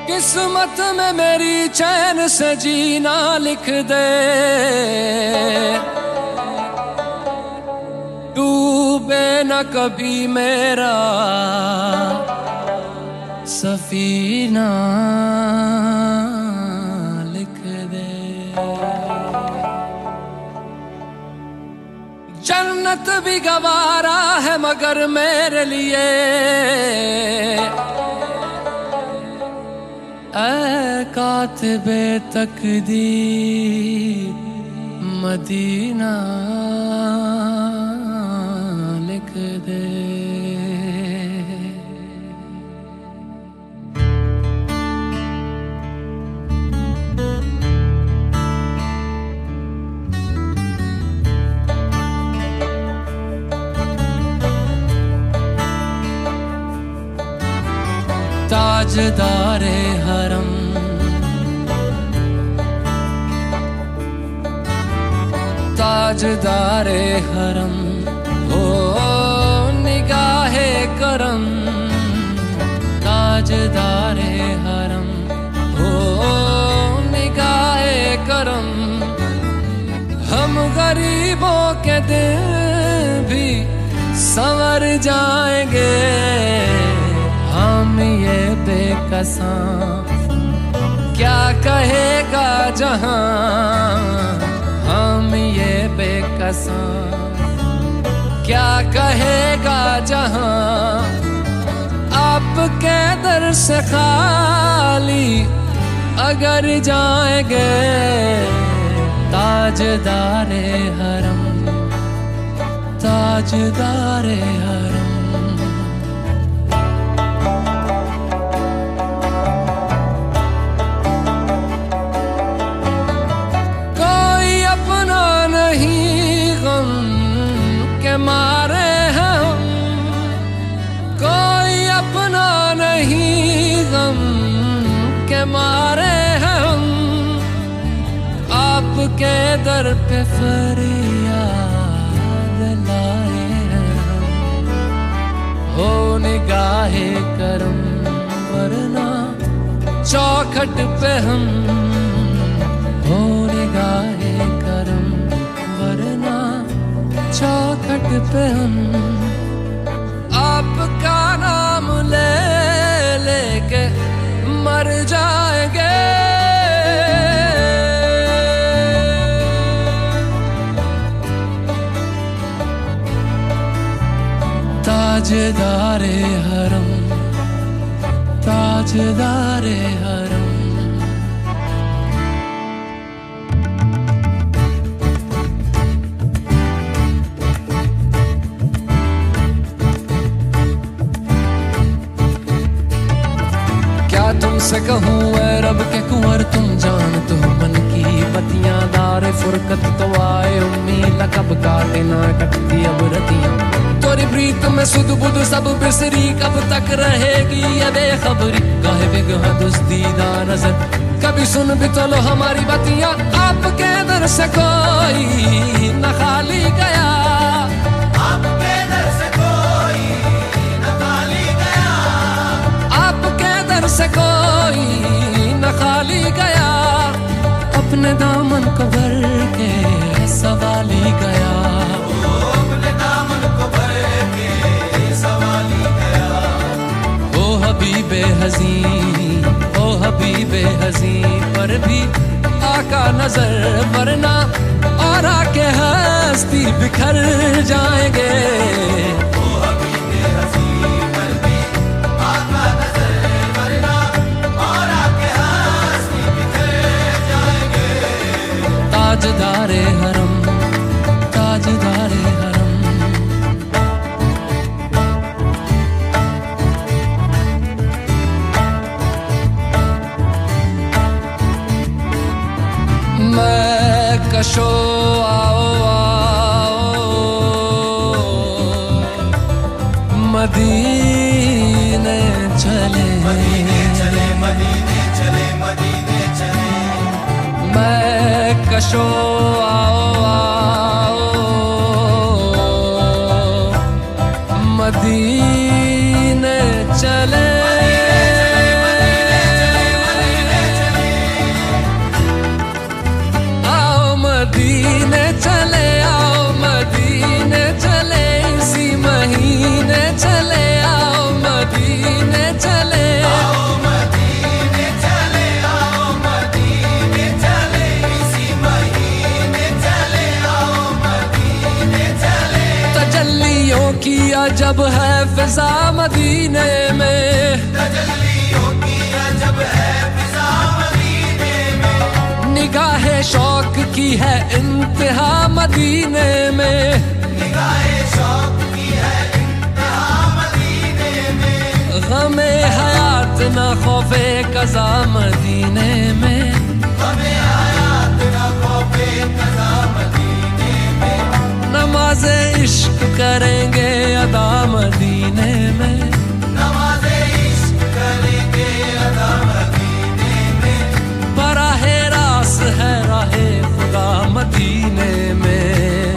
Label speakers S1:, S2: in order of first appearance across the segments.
S1: قسمت میں میری چین سے جینا لکھ دے، ڈوبے نہ کبھی میرا سفینہ لکھ دے۔ جنت بھی گوارا ہے مگر میرے لیے، اے کاتب تقدیر مدینہ لکھ دے۔ تاجدار حرم، تاجدار حرم ہو نگاہ کرم، تاجدار حرم ہو نگاہ کرم۔ ہم غریبوں کے دل بھی سنور جائیں گے، ہم یہ بے کساں کیا کہے گا جہاں، ہم یہ بے کساں کیا کہے گا جہاں۔ آپ کے در سے خالی اگر جائیں گے، تاجدار حرم، تاجدار حرم۔ مارے ہیں ہم، کوئی اپنا نہیں غم کے مارے ہیں ہم، آپ کے در پہ فریاد لائے ہیں ہم۔ ہو نگاہ کرم ورنہ چوکھٹ پہ ہم، ہو نگاہ کرم ورنہ چوکھٹ پہ ہم۔ آپ کا نام لے لے کے مر جائیں گے، تاجدار حرم، تاجدار حرم۔ تم سے کہوں اے رب کے کنور، تم جانتے ہو من کی بتیاں، دار فرقت تو آئے امید، کب کاٹے نہ کٹتی اب رتیاں، توری پریت میں سدھ بدھ سب بسری، کب تک رہے گی یہ بے خبری، گاہے بگہ دزدیدہ نظر، کبھی سن بھی تو لو ہماری باتیاں، آپ کے در سے کوئی نہ خالی گیا، آپ کے در سے کوئی نہ خالی گیا، آپ کے در سے کوئی نہ خالی گیا، اپنے دامن کو بھر کے سوالی گیا، اپنے دامن کو بھر کے سوالی گیا، او حبیب حزین، او حبیب حزین، پر بھی آقا نظر ورنہ اور آ کے ہستی بکھر جائیں گے، تاجدار حرم، تاجدار حرم۔ کشو آؤ آؤ مدینے چلے میں کشو آؤ آؤ مدینے چلے آؤ مدینے چلے آؤ مدینے چلے اسی مہینے چلے آؤ مدینے چلے کیا جب ہے فضا مدینے میں نگاہ شوق کی ہے انتہا مدینے میں غم حیات نہ خوف قضا مدینے میں نماز عشق کریں گے ادا مدینے میں نماز عشق کریں گے ادا مدینے میں براہ راست ہے راہ خدا مدینے میں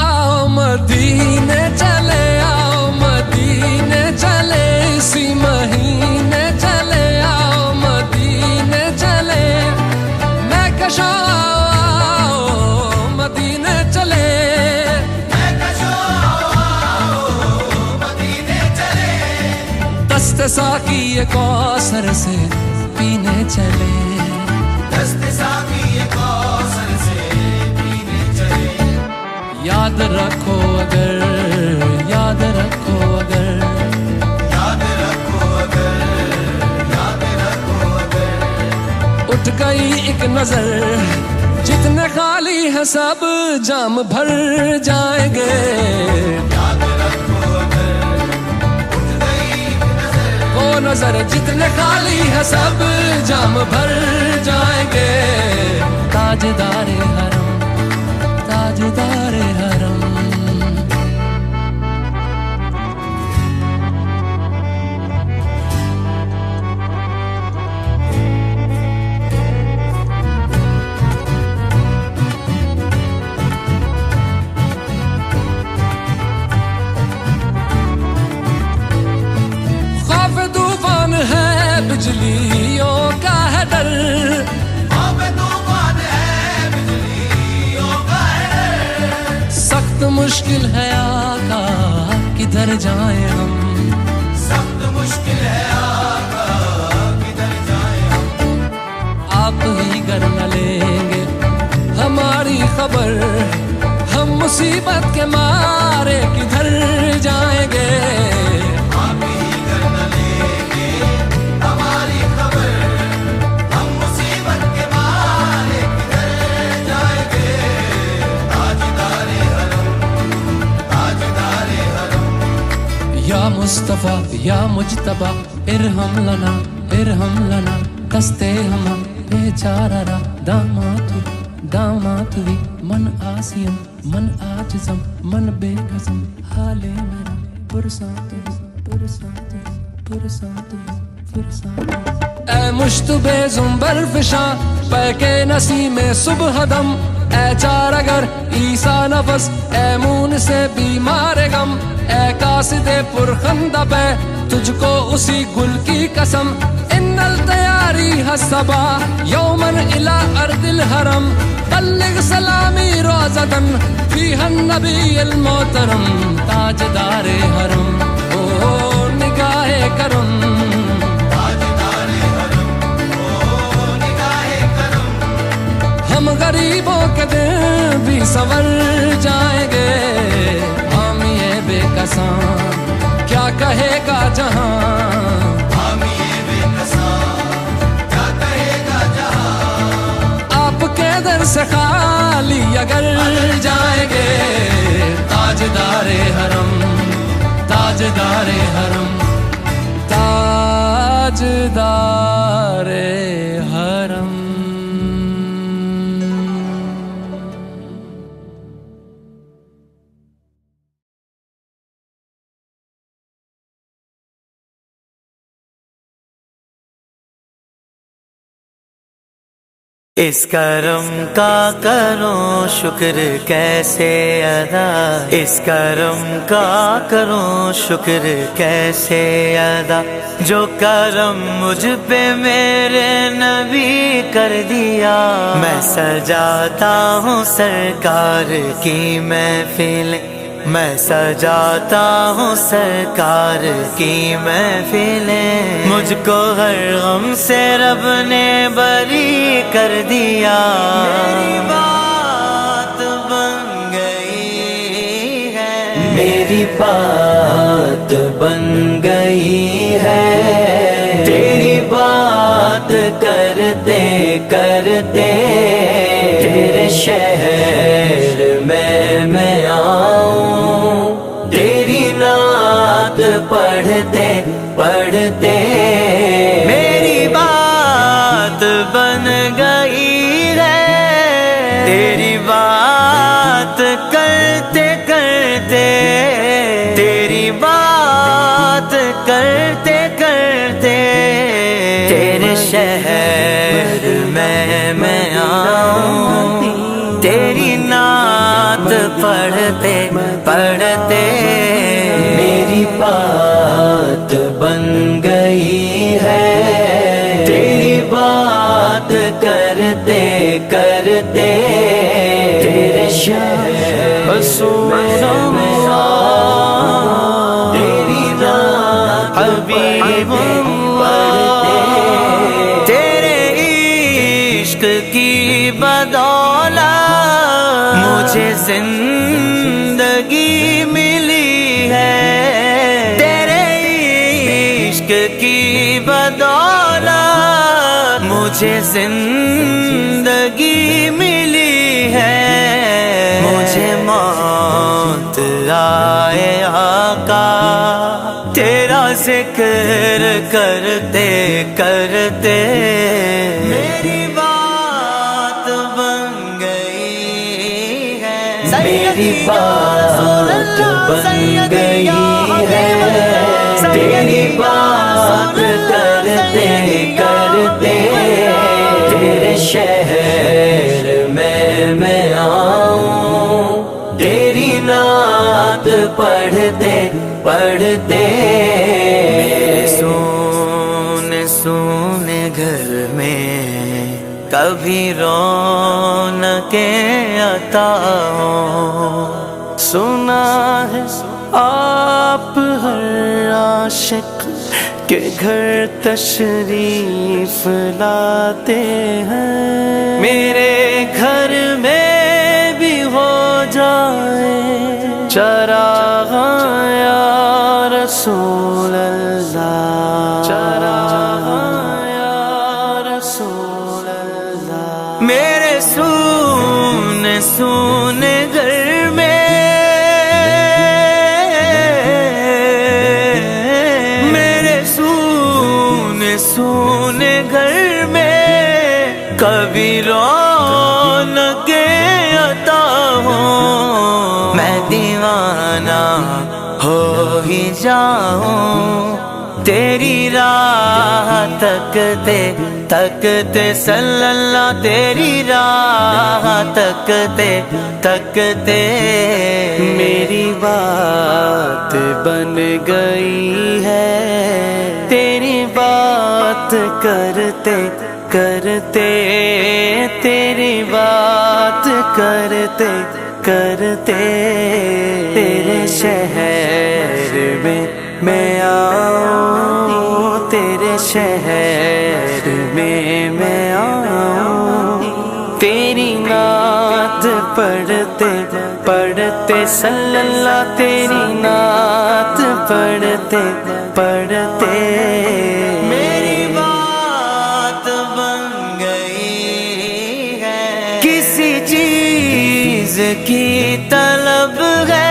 S1: آؤ مدینے چلے آؤ مدینے چلے اسی مہینے چلے آؤ مدینے چلے میں کشو مدینے چلے دست ساقی کوثر سے پینے چلے دست ساقی کوثر سے پینے چلے یاد رکھو اگر یاد رکھو اگر یاد رکھو اگر یاد رکھو اگر اٹھ گئی ایک نظر جتنے خالی ہیں سب جام بھر جائیں گے وہ نظر جتنے خالی ہیں سب جام بھر جائیں گے تاجدار حرم تاجدار حرم بجلیوں کا ہے ڈر سخت مشکل ہے آقا کدھر جائیں ہم سخت مشکل ہے آقا کدھر جائیں ہم آپ ہی گر نہ لیں گے ہماری خبر ہم مصیبت کے مارے کدھر جائیں گے یا مصطفیٰ یا مجتبی ارحم لنا کستے ہما بیچارہ را دامات ہوئی من آسیم من آجزم من بے قسم حال میرا پرسات اے مشتبہ زنبر فشاں پیکے نسیم صبح دم اے چار اگر عیسیٰ نفس اے مون سے بیمار غم اے قاصد پرخندہ پہ تجھ کو اسی گل کی قسم ان التیاری حسبا یومن الى ارض الحرم بلغ سلامی روزتن فیہا النبی المحترم تاجدار حرم او نگاہ کرم ہم غریبوں کے دن بھی سنور جائیں گے ہم یہ بے قساں کیا کہے گا جہاں ہم یہ بے قساں کیا کہے گا جہاں آپ کے در سے خالی اگر جائیں گے تاجدار حرم تاجدار حرم تاجدار حرم
S2: اس کرم کا کروں شکر کیسے ادا، اس کرم کا کروں شکر کیسے ادا، جو کرم مجھ پہ میرے نبی کر دیا۔ میں سجاتا ہوں سرکار کی محفلیں، میں سجاتا ہوں سرکار کی محفلیں، مجھ کو ہر غم سے رب نے بری کر دیا۔ میری بات بن گئی ہے، میری بات بن گئی ہے، تیری بات کرتے کرتے تیرے شہر میں آؤں، تیری نعت پڑھتے پڑھتے میری بات بن گئی ہے، تیری بات کرتے کرتے تیری بات کرتے کرتے تیرے شہر میں آؤں، تیری نعت پڑھتے پڑھتے میری بات بن گئی ہے، تیری بات کرتے کرتے تیرے شہر میں آؤں، تیری نعت حبیب تیرے عشق کی بدولت مجھے زندگی ملی ہے، تیرے عشق کی بدولت مجھے زندگی ملی ہے، مجھے موت آئے آقا تیرا ذکر کرتے کرتے میری بات بن گئی ہے، میری بات بن گئی ہے، تیری بات کرتے کرتے تیرے شہر میں آؤں، تیری نعت پڑھتے پڑھتے میرے سونے سونے گھر میں کبھی رونقیں عطا ہوں، سنا ہے آپ ہر عاشق کے گھر تشریف لاتے ہیں، میرے گھر میں بھی ہو جائے چراغ یا رسول اللہ، چراغ یا رسول اللہ، میرے سونے سونے گھر میں، میرے سونے سونے گھر میں کبھی رونقیں عطا ہوں، میں دیوانہ ہو ہی جاؤں، تیری راہ تکتے تکتے صلی اللہ، تیری راہ تکتے تکتے میری بات بن گئی ہے، تیری بات کرتے کرتے تیری بات کرتے کرتے تیرے شہر میں آؤں، تیرے شہر میں آؤں، تیری نعت پڑھتے پڑھتے صلی اللہ، تیری نعت پڑھتے پڑھتے میری بات بن گئی ہے، کسی چیز کی طلب ہے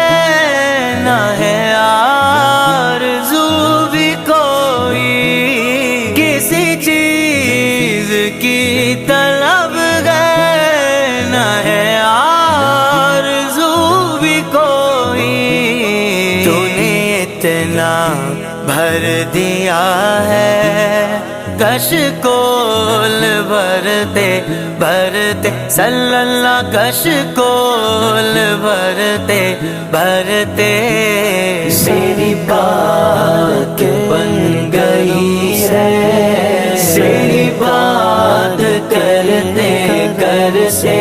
S2: نہ ہے آرزو بھی کوئی، کسی چیز کی طلب ہے نہ ہے آرزو بھی کوئی، تو نے اتنا بھر دیا ہے کش کول بھرتے بھرتے صلی اللہ کش کول بھرتے بھرتے میری بات بن گئی ہے، میری بات کرتے کرتے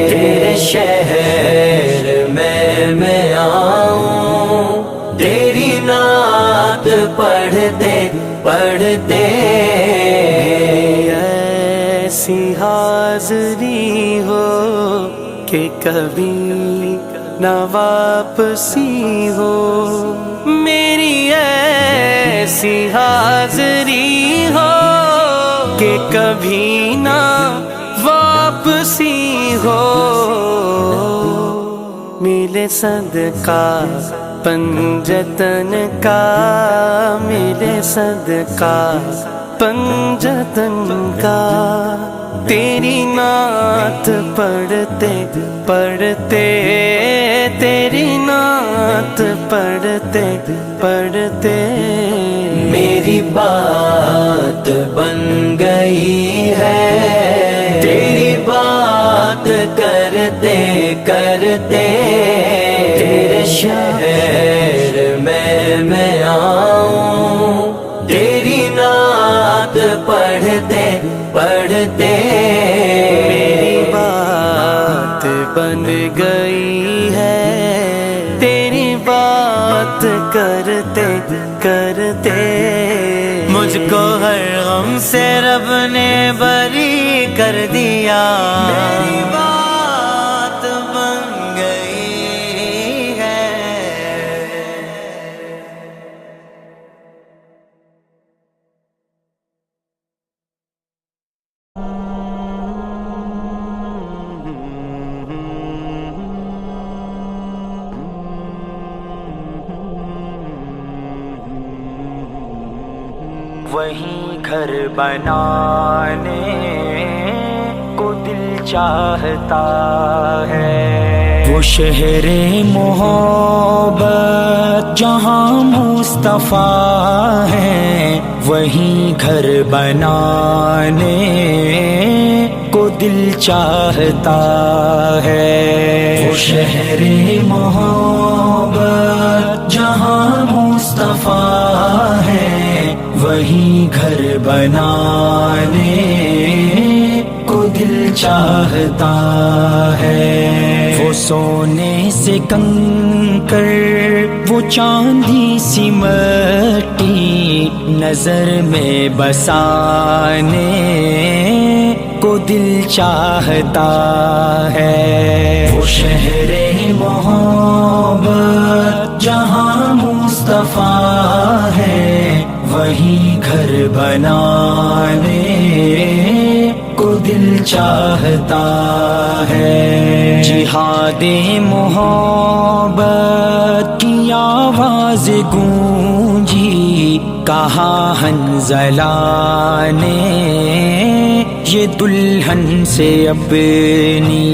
S2: تیرے شہر میں آؤں، تیری نعت پڑھتے پڑھتے ایسی حاضری ہو کہ کبھی نہ واپسی ہو، میری ایسی حاضری ہو کہ کبھی نہ واپسی ہو، ملے صدقہ پنجتن کا، ملے صدقہ پنجتن کا، تیری نعت پڑھتے پڑھتے تیری نعت پڑھتے پڑھتے میری بات بن گئی ہے، تیری بات کرتے کرتے تیرے شہر میں آؤں، تیری نعت پڑھتے پڑھتے میری بات بن گئی ہے، تیری بات کرتے کرتے مجھ کو ہر غم سے رب نے بری کر دیا، میری بات بن گئی ہے۔
S3: وہیں گھر بنانے کو دل چاہتا ہے، وہ شہر محبت جہاں مصطفیٰ ہے، وہیں گھر بنانے کو دل چاہتا ہے، وہ شہر محبت جہاں مصطفیٰ ہے، وہیں گھر بنانے کو دل چاہتا ہے، وہ سونے سے کنکر وہ چاندی سی مٹی نظر میں بسانے کو دل چاہتا ہے، وہ شہر محبت جہاں مصطفیٰ ہے، وہیں گھر بنانے کو دل چاہتا ہے، جہاد محبت کی آواز گونجی، کہا حنظلہ نے یہ دلہن سے اپنی،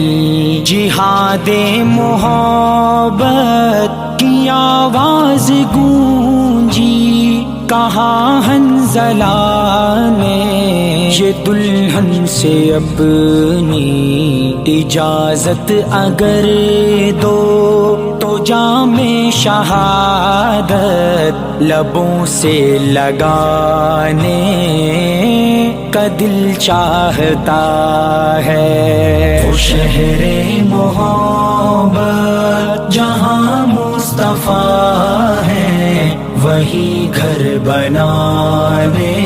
S3: جہاد محبت کی آواز گونجی، کہا حنظلہ نے یہ دلہن سے اپنی، اجازت اگر دو تو جام شہادت لبوں سے لگانے کا دل چاہتا ہے، وہ شہر محبت جہاں مصطفیٰ ہے، وہی گھر بنانے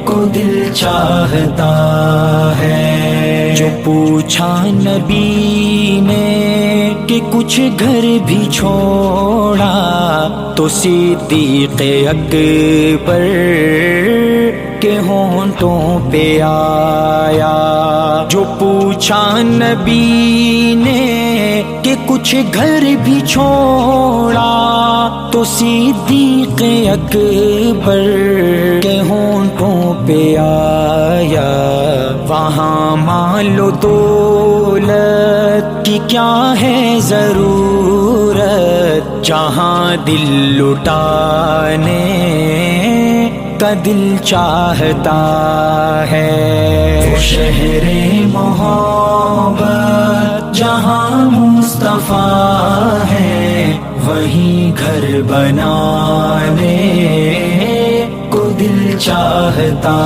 S3: کو دل چاہتا ہے، جو پوچھا نبی نے کہ کچھ گھر بھی چھوڑا تو صدیق اکبر کے ہونٹوں پہ آیا، جو پوچھا نبی نے کہ کچھ گھر بھی چھوڑا تو صدیق اکبر کے ہونٹوں پہ آیا، وہاں مال و دولت کی کیا ہے ضرورت، جہاں دل لٹانے کا دل چاہتا ہے۔ وہ شہر محبت جہاں مصطفیٰ ہے، وہیں گھر بنانے کو دل چاہتا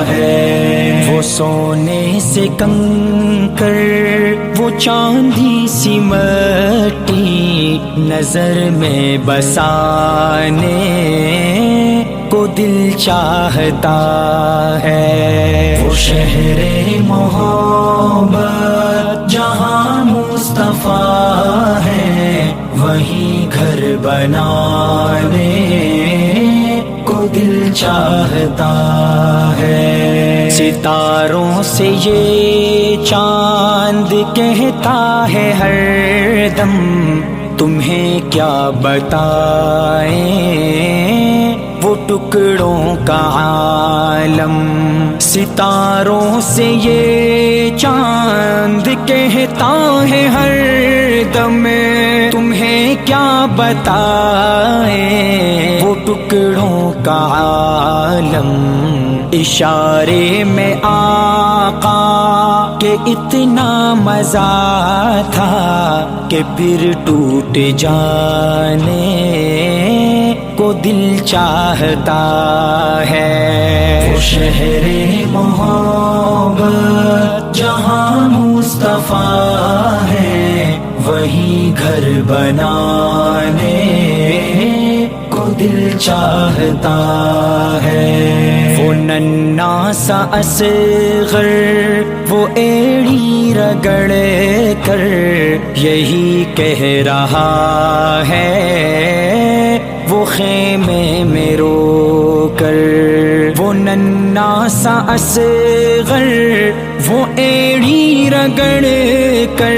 S3: ہے۔ وہ سونے سے کنکر، وہ چاندی سی مٹی، نظر میں بسانے کو دل چاہتا ہے۔ وہ شہر محبت جہاں مصطفیٰ ہے، وہیں گھر بنانے کو دل چاہتا ہے۔ ستاروں سے یہ چاند کہتا ہے ہر دم، تمہیں کیا بتائیں وہ ٹکڑوں کا عالم۔ ستاروں سے یہ چاند کہتا ہے ہر دم، تمہیں کیا بتائیں وہ ٹکڑوں کا عالم۔ اشارے میں آقا کہ اتنا مزہ تھا کہ پھر ٹوٹ جانے کو دل چاہتا ہے۔ وہ شہر محبت جہاں مصطفیٰ ہے، وہیں گھر بنانے کو دل چاہتا ہے۔ وہ ننھا سا اصغر، وہ ایڑی رگڑ کر یہی کہہ رہا ہے، وہ خیمے میں رو کر۔ وہ ننھا سا اصغر، وہ ایڑی رگڑ کر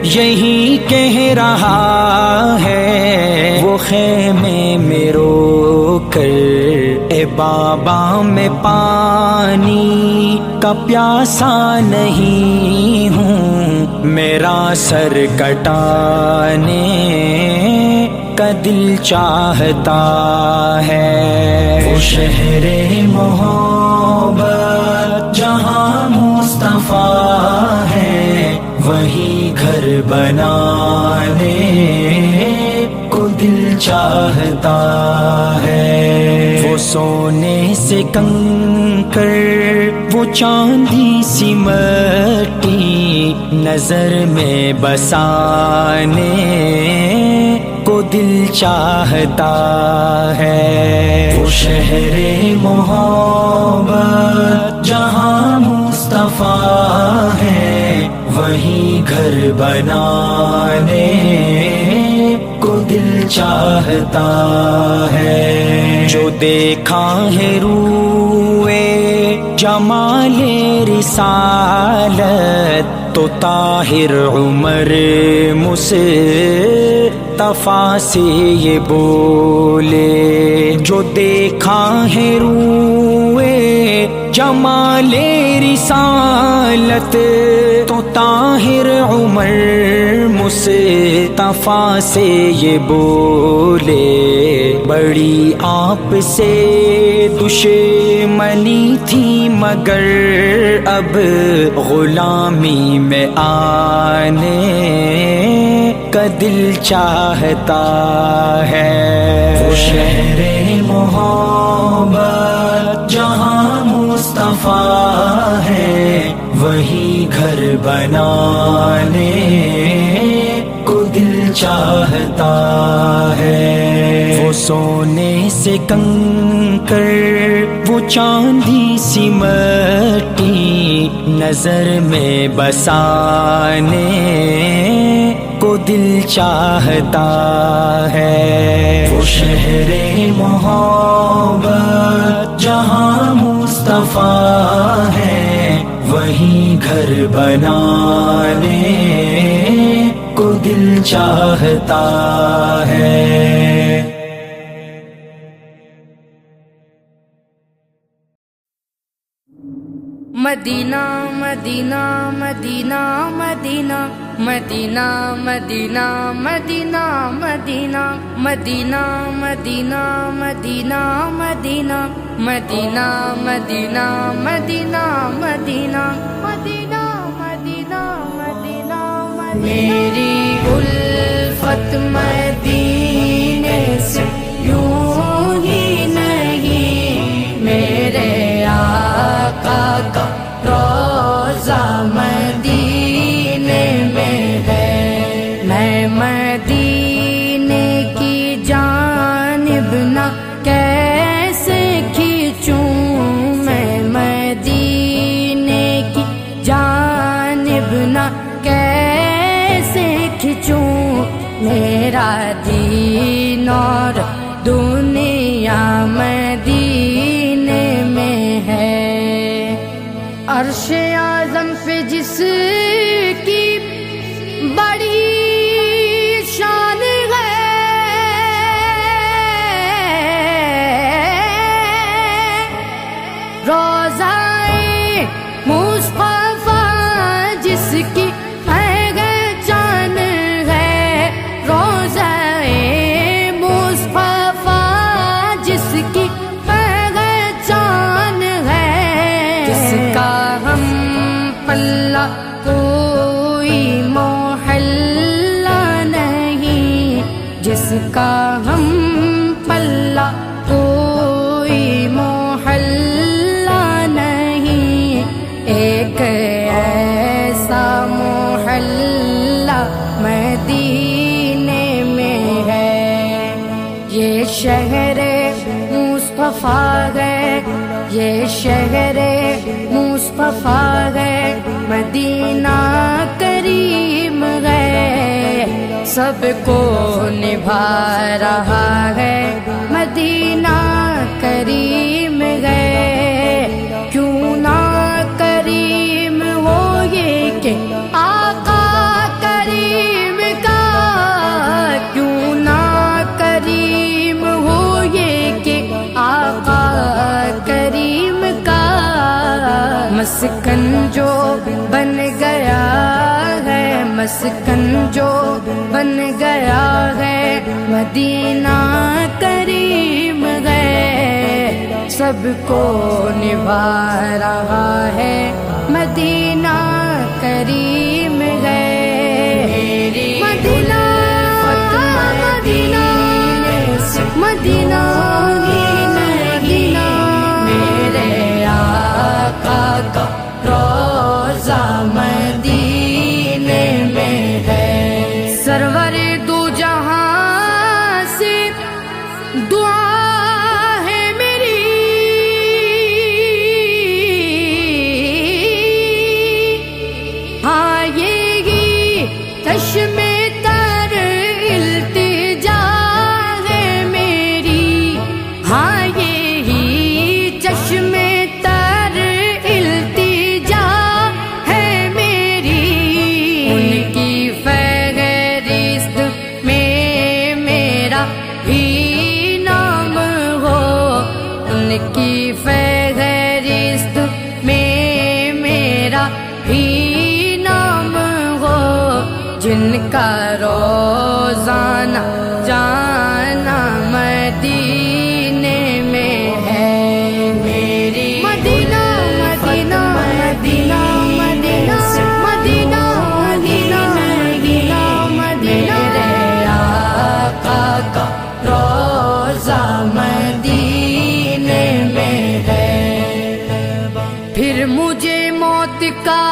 S3: یہی کہہ رہا ہے، وہ خیمے میں رو کر۔ اے بابا میں پانی کا پیاسا نہیں ہوں، میرا سر کٹانے کا دل چاہتا ہے۔ وہ شہر محبت جہاں مصطفیٰ ہے، وہیں گھر بنانے کو دل چاہتا ہے۔ وہ سونے سے کنکر، وہ چاندی سی مٹی، نظر میں بسانے کو دل چاہتا ہے۔ وہ شہر محبت جہاں مصطفیٰ ہے، وہیں گھر بنانے کو دل چاہتا ہے۔ جو دیکھا ہے روئے جمال رسالت، تو طاہر عمر مصطفیٰ سے یہ بولے۔ جو دیکھا ہے روئے جمال رسالت، تو طاہر عمر مصطفیٰ سے یہ بولے۔ بڑی آپ سے دشمنی تھی مگر اب غلامی میں آنے کا دل چاہتا ہے۔ وہ شہر محبت جہاں مصطفیٰ ہے، وہیں گھر بنانے کو دل چاہتا ہے۔ وہ سونے سے کنکر، وہ چاندی سی مٹی، نظر میں بسانے کو دل چاہتا ہے۔ وہ شہر محبت جہاں مصطفیٰ ہے، وہیں گھر بنانے کو دل چاہتا ہے۔
S4: مدینہ مدینہ مدینہ مدینہ مدینہ مدینہ مدینہ مدینہ مدینہ مدینہ مدینہ مدینہ مدینہ مدینہ مدینہ مدینہ مدینہ مدینہ مدینہ میری الفت مدینے سے یوں ہی نہیں، میرے آقا کا روضہ مدینے میں ہے، میں مدینے کی جانب نہ کیسے کھینچوں، میں مدینے کی جانب نہ کیسے کھینچوں، میرا دین اور دنیا مدینے میں ہے، عرش اعظم پہ جس کی بڑی شان ہے، روضہ مصطفیٰ جس کی پہچان ہے، روضہ مصطفیٰ جس کی پہچان ہے، جس کا ہم پلہ کوئی محلہ نہیں، جس کا ہم پلہ کوئی محلہ نہیں، ایک ایسا محلہ مدینے میں ہے، یہ شہر مصطفیٰ ہے، یہ شہر مصطفیٰ ہے، مدینہ کریم ہے، سب کو نبھا رہا ہے، مدینہ کریم ہے، کیوں نہ کریم ہو یہ کہ آقا کریم کا، کیوں نہ کریم ہو یہ کہ آقا کریم کا، مسکن جو بن گیا ہے، مسکن جو بن گیا ہے، مدینہ کریم ہے، سب کو نبھا رہا ہے، مدینہ کریم ہے، مدینہ مدینہ مدینہ مدینہ میرے آقا کا روضہ مدینے میں ہے، سرور دو جہاں سے دعا ہے میری، ہاں یہی چشم تر التجا ہے میری، ہاں یہی چشم تر التجا ہے میری، ان کی فہرست میں میرا بھی نام ہو، ان کی فہرست میں میرا بھی نام ہو، جن کا روزانہ جانا مدینے میں ہے، میری مدینہ مدینہ مدینہ مدینہ مدینہ مدینہ مدینہ مدینہ میرے آقا کا روضہ مدینے میں ہے، پھر مجھے موت کا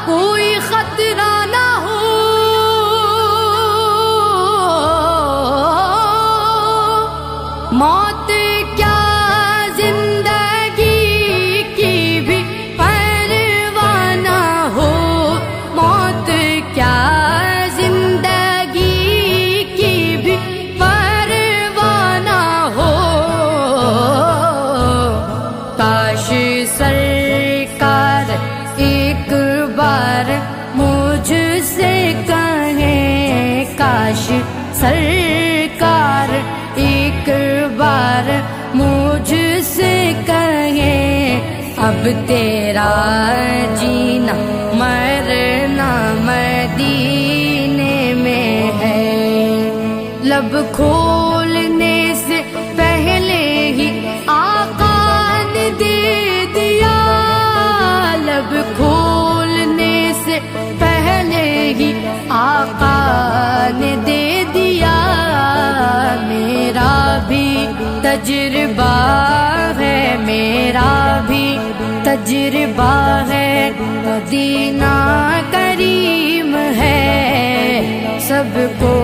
S4: کوئی خطرہ نہ ہو، اب تیرا جینا مرنا مدینے میں ہے، لب کھولنے سے پہلے ہی آقا نے دے دیا، لب کھولنے سے پہلے ہی آقا نے دے دیا، میرا بھی تجربہ ہے، میرا بھی تجربہ ہے، مدینہ کریم ہے، سب کو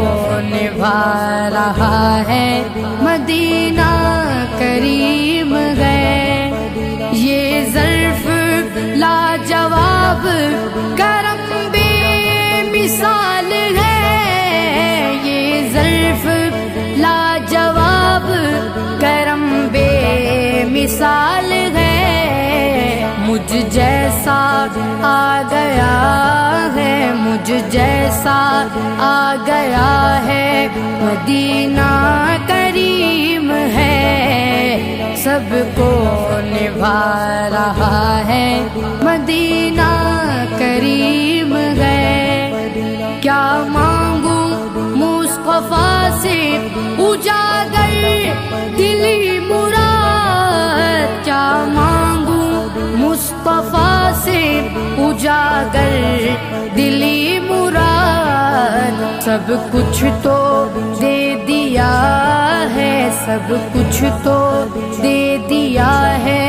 S4: نبھا رہا ہے، مدینہ کریم ہے، یہ ظرف لاجواب کرم بے مثال ہے، یہ ظرف لاجواب کرم بے مثال ہے، مجھ جیسا آ گیا ہے، مجھ جیسا آ گیا ہے، مدینہ کریم ہے، سب کو نبھا رہا ہے، مدینہ کریم ہے، کیا مانگوں مصطفیٰ سے اجاگر دلی مراد، کیا مانگوں مصطفیٰ سے اجاگر دلی مراد، سب کچھ تو دے دیا ہے، سب کچھ تو دے دیا ہے،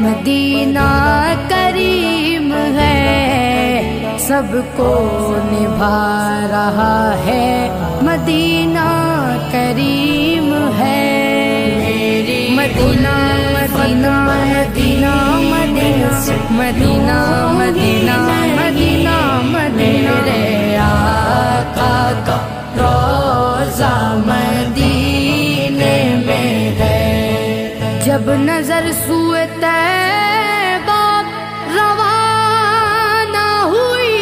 S4: مدینہ کریم ہے، سب کو نبھا رہا ہے، مدینہ کریم ہے، مدینہ مدینہ مدینہ مدینہ مدینہ مدینہ مدینہ مدینہ رے آقا کا روضہ مدینے میں ہے، جب نظر سوئے طیبہ روانہ ہوئی،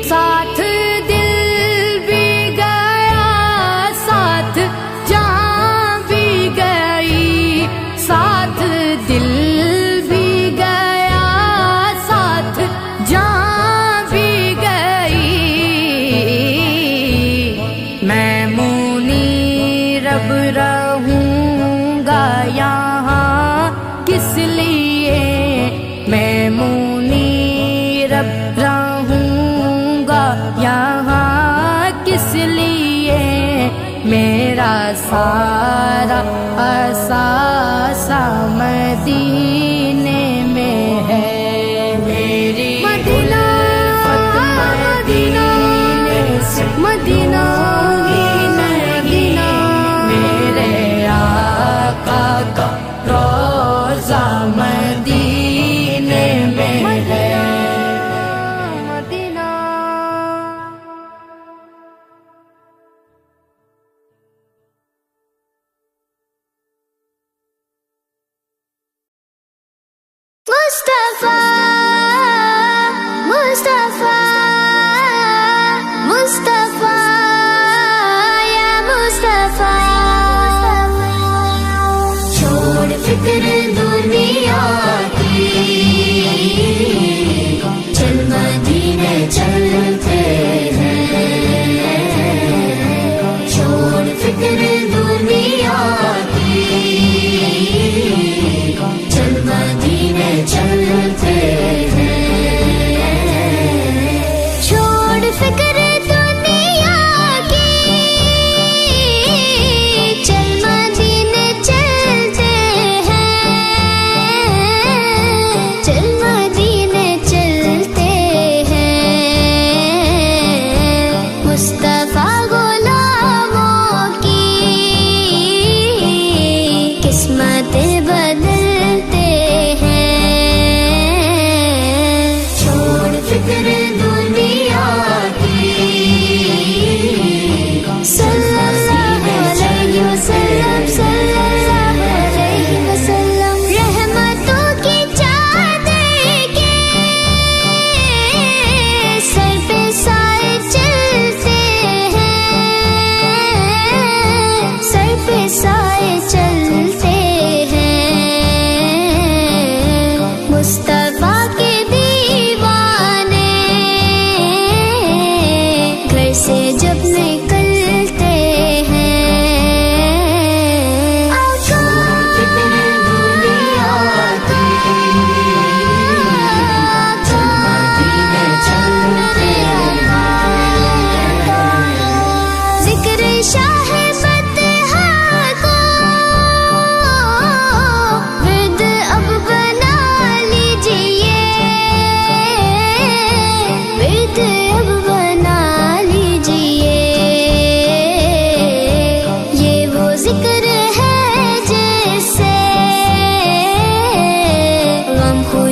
S4: ساتھ دل بھی گیا، ساتھ جان بھی گئی، ساتھ دل بھی گیا، ساتھ جان بھی گئی، میں منیرب رہوں گا یہاں کس لیے، میں منیرب رہوں گا یہاں کس لیے، میرا سارا اثاثہ مدینے میں ہے، میری مدینہ مدینہ مدینہ مدینہ میرے آقا کا روضہ مدینے میں ہے۔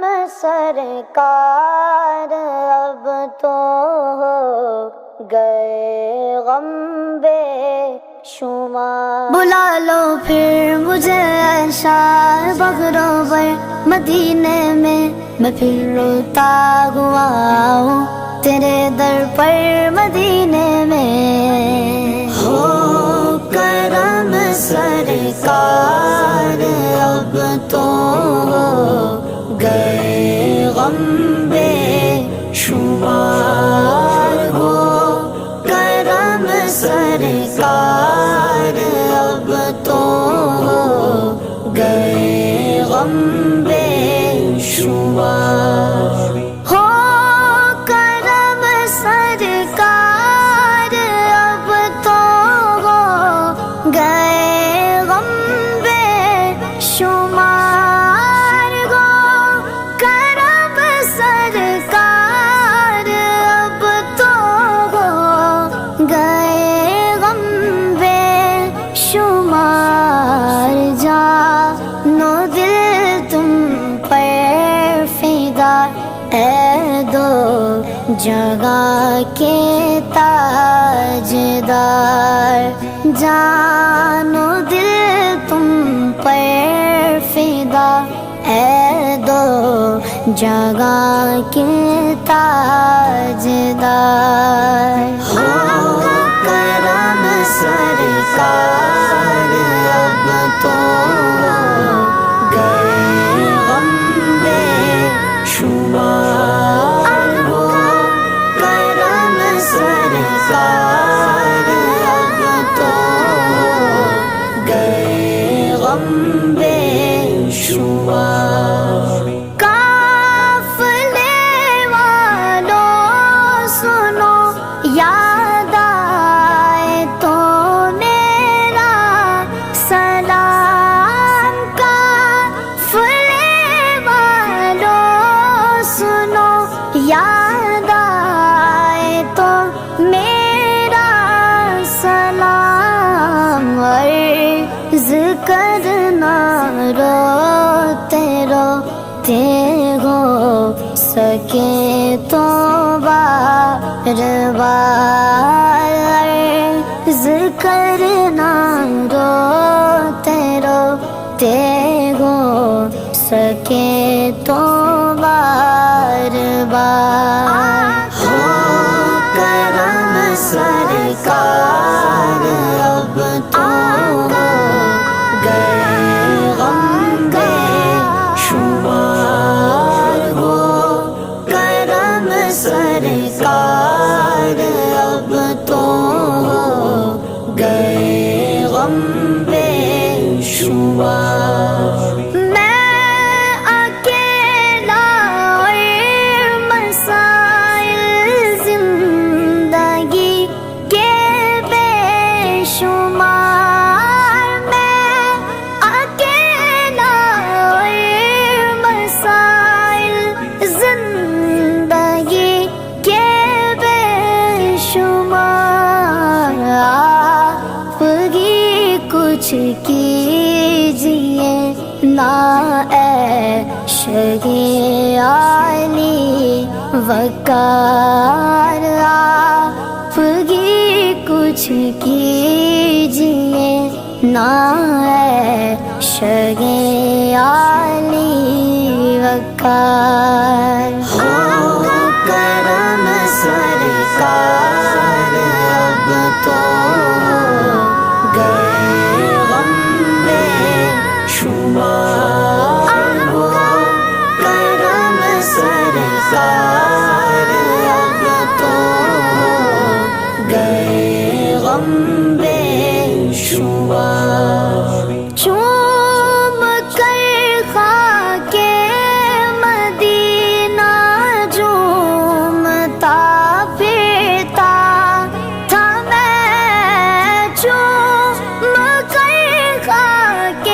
S4: کرم سرکار اب تو ہو گئے غم بے شمار بلا لو پھر مجھے شار بغروبر مدینے میں میں پھر روتا ہوا ہوں تیرے در پر مدینے میں ہو کرم سرکار اب تو ہو گئے غم بے شمار ہو کرم سرکار اب تو ہو گئے غم بے شمار ہو کرم سرکار اب تو ہو گئے غم بے شمار ہو کرم سرکار اب تو ہو گئے غم بے شمار جانو دل تم پر فدا اے دو جگہ کے تاجدار جانو دل تم پر فدا اے دو جگہ کے تاجدار ہو کرم سرکار اب تو گئے غم بے شمار ہو کرم سرکار اب تو گئے غم بے شمار قافلے والوں سنو یاد آئے تو میرا سلام قافلے والوں سنو یاد آئے تو میرا سلام عرض کرنا روتے روتے ہو سکے تو بار بار عرض کرنا روتے روتے ہو سکے تو بار بار ہو کرم سرکار اب تو ہو گئے غم بے شمار ہو کرم سرکار اب تو ہو گئے غم بے شمار میں اکیلا اور مسائل زندگی کے بے شمار میں اکیلا اور مسائل زندگی کے بے شمار آپ ہی کچھ کیجیے نا عیشِ عالی وقار آپ ہی کچھ کیجیے نا عیشِ عالی وقار ہو کرم سرکار اب تو گئے غم بے شمار ہو کرم سرکار اب تو گئے غم بے شمار چوم کر خاک مدینہ جھومتا پھرتا تھا میں چوم کر خاک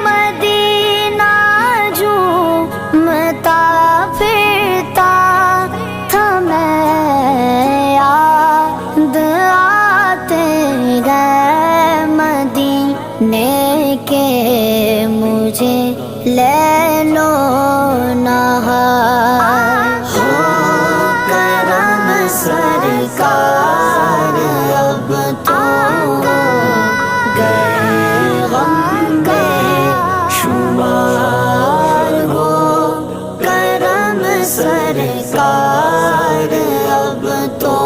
S4: مدینہ جھومتا پھرتا تھا میں یاد آتے گئے سرکار اب تو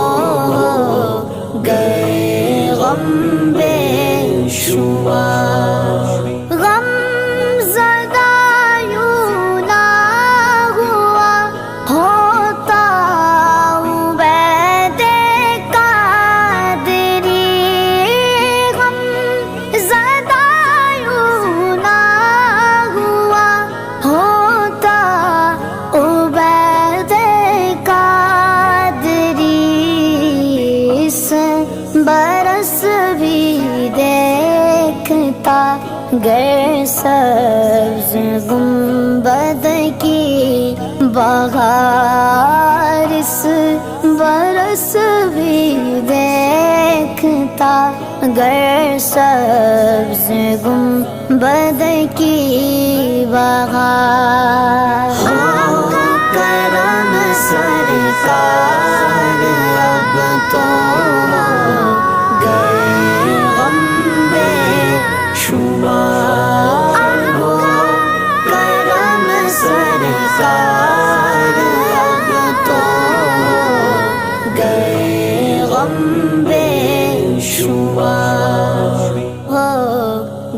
S4: گئے غم بے شمار غم زدہ یوں نہ ہوا ہوتا عبید قادری غم زدہ یوں نہ ہوا ہوتا عبید قادری سے برس بھی دیکھتا گر سبز گنبد کی بہار اس برس بھی دیکھتا گر سبز گنبد کی بہار کرم سرکار اب تو گئے غم بے شمار کرم سرکار اب تو گئے غم بے شمار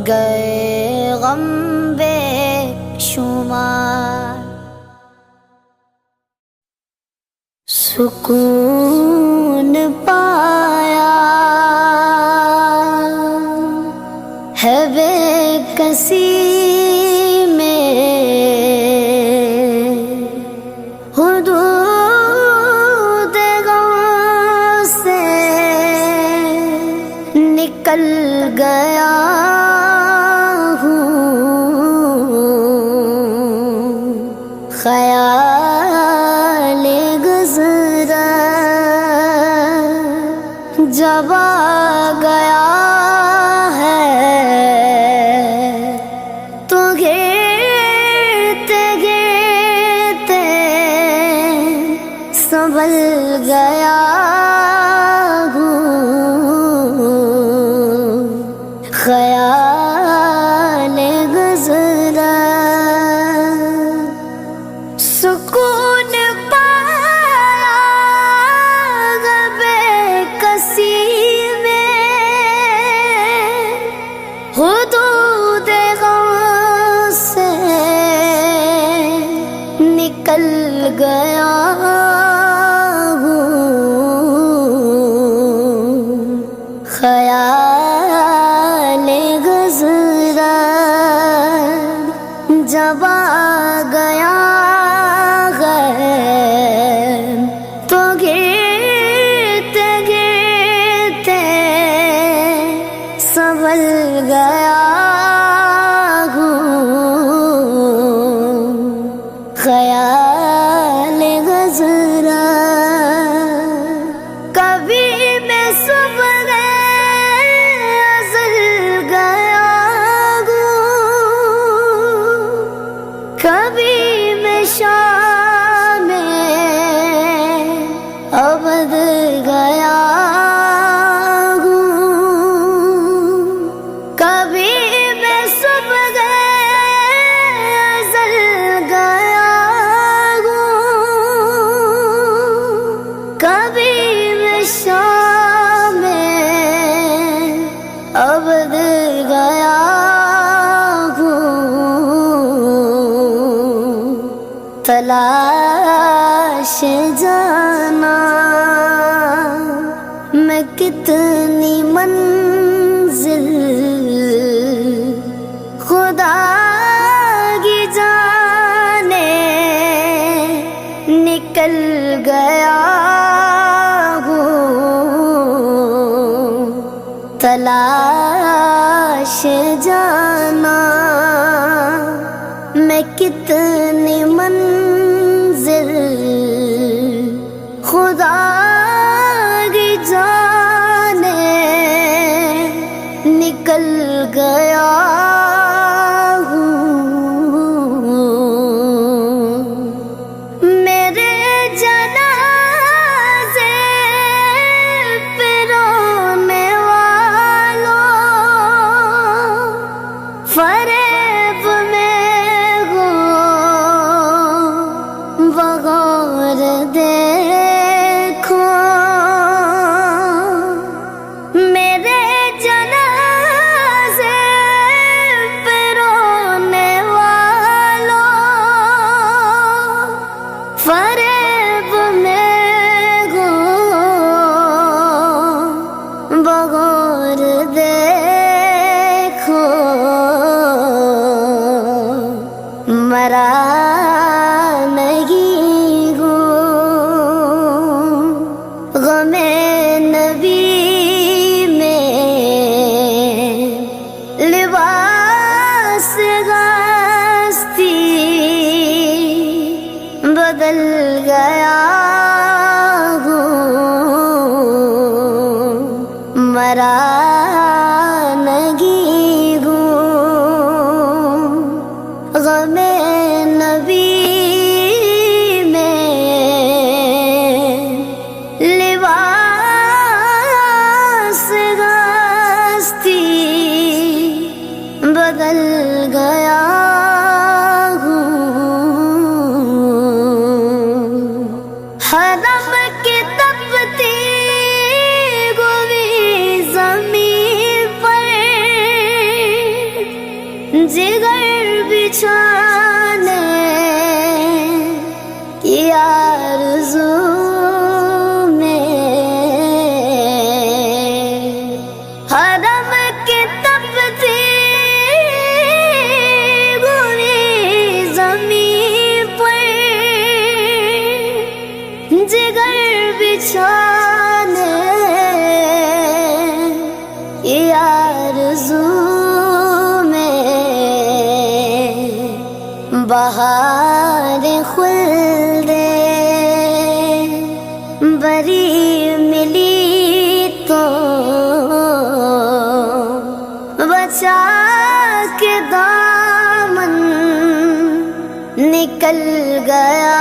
S4: گئے غم بے شمار سکون پایا ہے بے کسی میں حدود غم سے نکل گیا ہوں خیال گزرا جب آ گیا ہے تو گرتے گرتے سنبھل گیا ہوں خیال گزرا سکون پایا بے کسی میں حدود غم سے نکل گیا ہوں خیال گزرا جب آ گیا تو گرتے گرتے سنبھل گیا ہوں خیال گزرا کبھی میں صبح ازل گیا ہوں کبھی میں شام ابد گیا ہوں کبھی میں صبح ازل گیا ہوں کبھی میں شام ابد گیا ہوں تلاش جانا میں کتنی منزل خدا کی جانے نکل گیا ہوں تلاش جانا میں کتنی منزل خدا کی جانے نکل گیا ہوں میرے جنازے پہ رونے والوں فریب میں ہو بدل گیا ہوں مرا نہیں ہوں غم نبی میں لباس ہستی بدل گیا حرم کی تپتی ہوئی زمین پر جگر بچھانے کی آرزو میں حرم کی تپتی ہوئی زمین پر جگر بچھانے کی آرزو میں بہار خلد بری ملی تو بچا کے دامن نکل گیا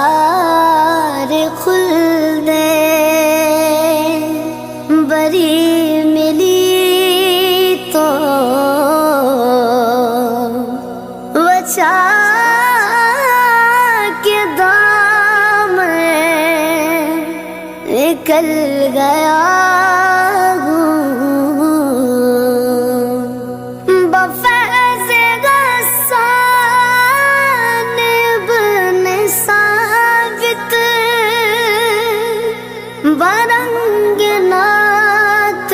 S4: بہار خلد بری ملی تو بچا کے دام نکل گیا برنگ نات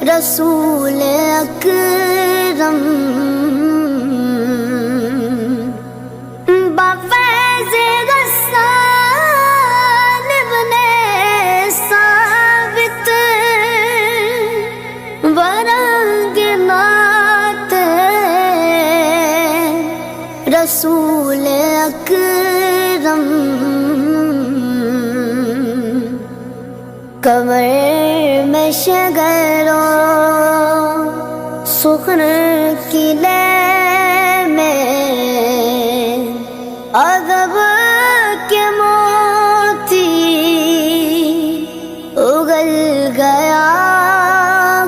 S4: رسول اکرم بفیض غسان ابن ثابت برنگ نات رسول اکرم کمر میں شگروں سخن کی لے میں ادب کے موتی اگل گیا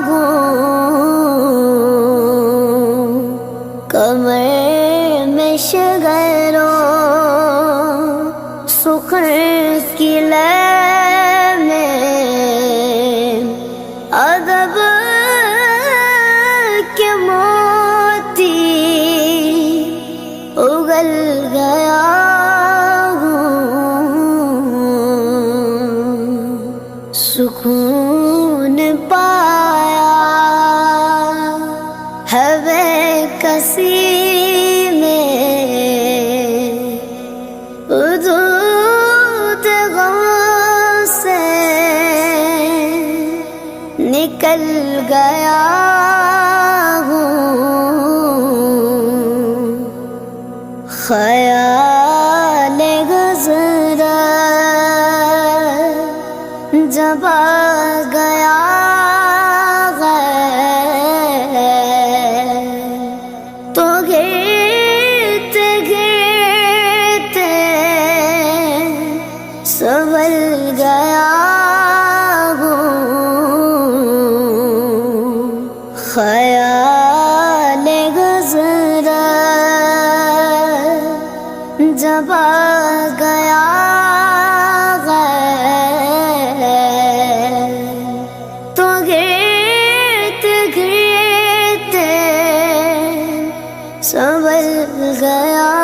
S4: ہوں کمر میں شگروں سخن کی لے ادب کے موتی اگل گیا ہوں سکون پایا ہے بے کسی میں حدود غم سے نکل گیا ہوں خیال گزرا جب آ گیا تو گرتے گرتے سنبھل گیا خیال گزرا جب آ گیا تو گرتے گرتے سنبھل گیا